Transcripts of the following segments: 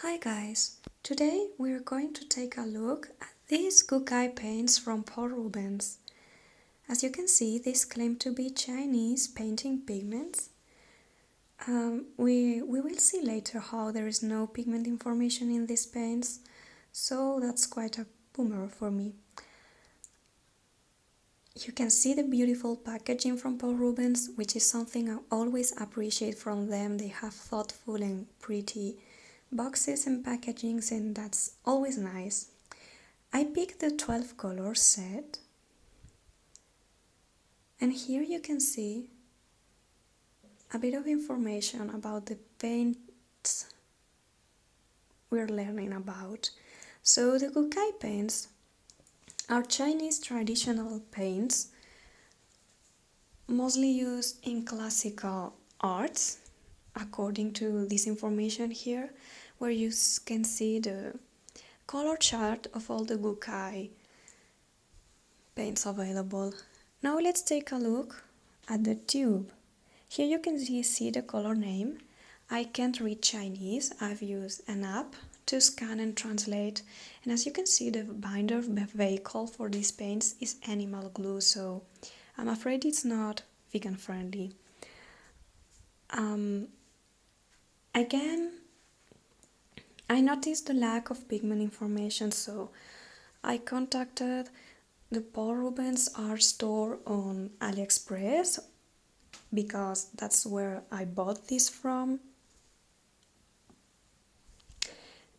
Hi guys, today we're going to take a look at these Gucai paints from Paul Rubens. As you can see, these claim to be Chinese painting pigments. We will see later how there is no pigment information in these paints, so that's quite a bummer for me. You can see the beautiful packaging from Paul Rubens, which is something I always appreciate from them. They have thoughtful and pretty boxes and packagings, and that's always nice. I picked the 12 color set, and here you can see a bit of information about the paints we're learning about. So the Gucai paints are Chinese traditional paints, mostly used in classical arts, according to this information here, where you can see the color chart of all the Gucai paints available. Now let's take a look at the tube. Here you can see the color name. I can't read Chinese. I've used an app to scan and translate, and as you can see, the binder vehicle for these paints is animal glue, so I'm afraid it's not vegan friendly. Again, I noticed the lack of pigment information, so I contacted the Paul Rubens art store on AliExpress because that's where I bought this from.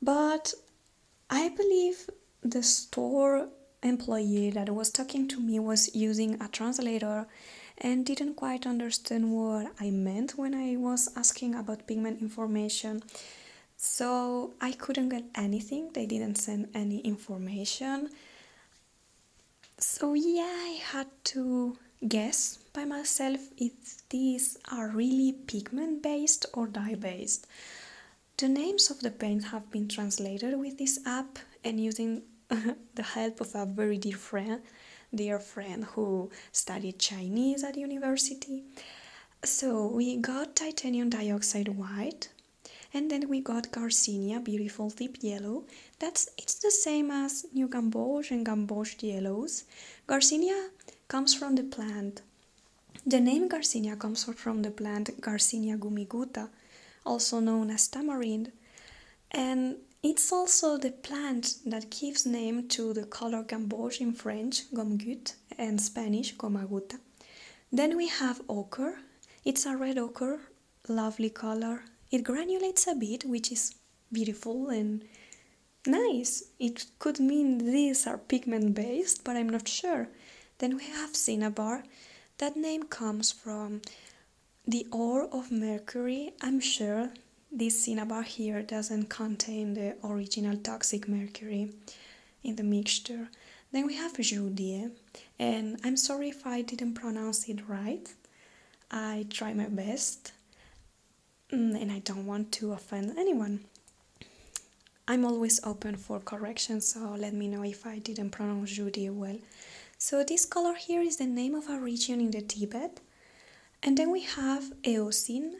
But I believe the store employee that was talking to me was using a translator and didn't quite understand what I meant when I was asking about pigment information. So I couldn't get anything. They didn't send any information. So yeah, I had to guess by myself if these are really pigment based or dye based. The names of the paints have been translated with this app and using the help of a very dear friend who studied Chinese at university. So we got titanium dioxide white, and then we got Garcinia, beautiful deep yellow. It's the same as New Gamboge and Gamboge yellows. Garcinia comes from the plant. The name Garcinia comes from the plant Garcinia gumiguta, also known as tamarind, and it's also the plant that gives name to the color gamboge in French, gomgut, and Spanish, gomaguta. Then we have ochre. It's a red ochre, lovely color. It granulates a bit, which is beautiful and nice. It could mean these are pigment based, but I'm not sure. Then we have cinnabar. That name comes from the ore of mercury. I'm sure this cinnabar here doesn't contain the original toxic mercury in the mixture. Then we have Judie, and I'm sorry if I didn't pronounce it right. I try my best, and I don't want to offend anyone. I'm always open for correction, so let me know if I didn't pronounce Judie well. So this color here is the name of a region in the Tibet. And then we have Eocene.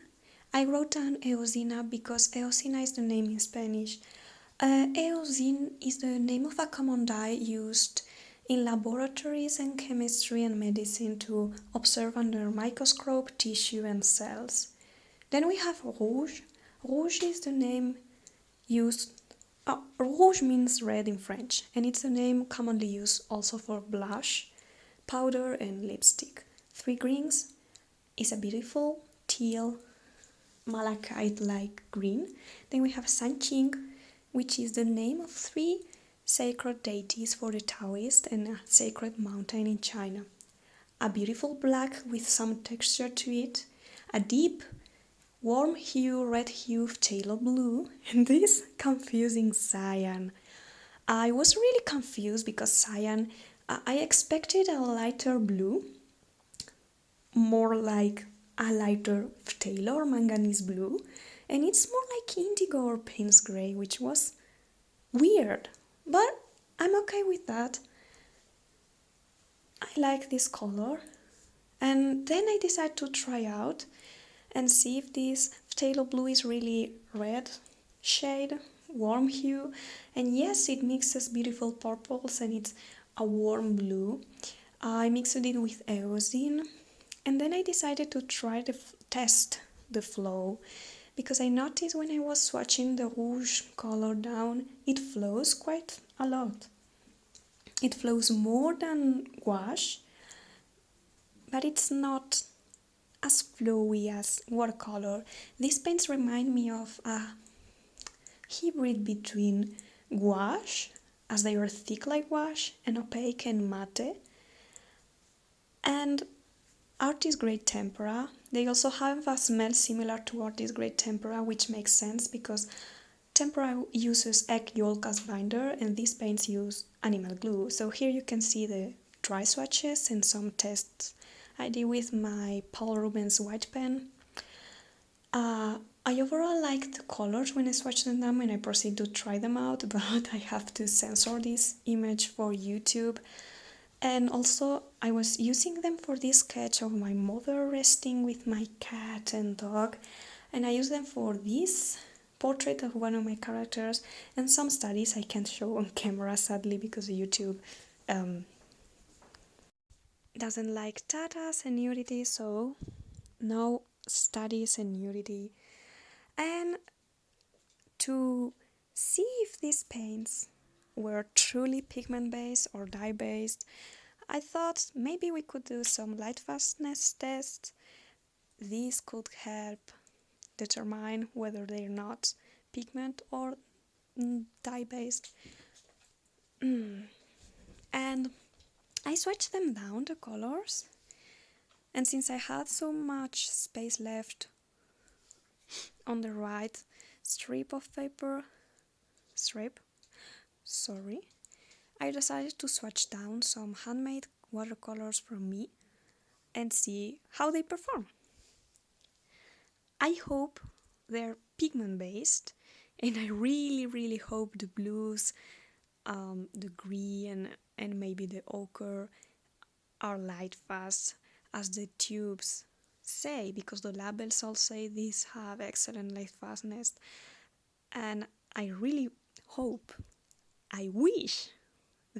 I wrote down Eocena because Eocena is the name in Spanish. Eocene is the name of a common dye used in laboratories and chemistry and medicine to observe under microscope tissue and cells. Then we have Rouge. Rouge is the name used. Rouge means red in French, and it's a name commonly used also for blush, powder, and lipstick. 3 greens is a beautiful teal malachite-like green. Then we have Sanqing, which is the name of 3 sacred deities for the Taoist and a sacred mountain in China. A beautiful black with some texture to it, a deep warm hue, red hue, phthalo blue, and this confusing cyan. I was really confused because cyan, I expected a lighter blue, more like a lighter phthalo or manganese blue, and it's more like indigo or Payne's gray, which was weird, but I'm okay with that. I like this color, and then I decided to try out and see if this phthalo blue is really red shade, warm hue, and yes, it mixes beautiful purples and it's a warm blue. I mixed it with eosin, and then I decided to try to test the flow, because I noticed when I was swatching the rouge color down, it flows quite a lot. It flows more than gouache, but it's not as flowy as watercolor. These paints remind me of a hybrid between gouache, as they are thick like gouache, and opaque and matte, and artist grade tempera. They also have a smell similar to artist grade tempera, which makes sense because tempera uses egg yolk as binder and these paints use animal glue. So here you can see the dry swatches and some tests I did with my Paul Rubens white pen. I overall liked the colors when I swatched them and I proceed to try them out, but I have to censor this image for YouTube. And also I was using them for this sketch of my mother resting with my cat and dog, and I used them for this portrait of one of my characters and some studies I can't show on camera sadly because YouTube doesn't like tatas and nudity, so no studies and nudity. And to see if these paints were truly pigment based or dye based, I thought maybe we could do some lightfastness tests. These could help determine whether they're not pigment or dye based. And I swatched them down, the colors, and since I had so much space left on the right strip of paper, I decided to swatch down some handmade watercolors from me and see how they perform. I hope they're pigment based, and I really hope the blues, the green and maybe the ochre are light fast as the tubes say, because the labels all say these have excellent light fastness, and I really hope, I wish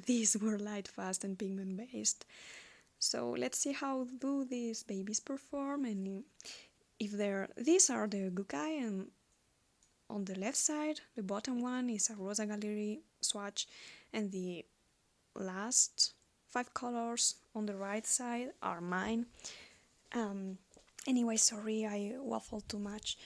these were light fast and pigment based. So let's see how do these babies perform, and if these are the Gucai, and on the left side the bottom one is a Rosa Gallery swatch, and the last 5 colors on the right side are mine. Anyway, sorry I waffled too much.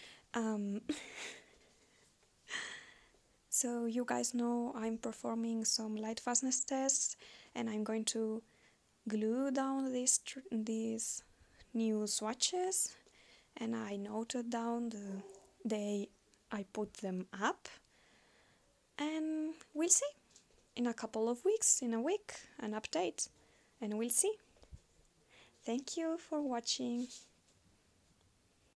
So you guys know I'm performing some light fastness tests, and I'm going to glue down these new swatches, and I noted down the day I put them up, and we'll see in a couple of weeks, in a week, an update, and we'll see. Thank you for watching.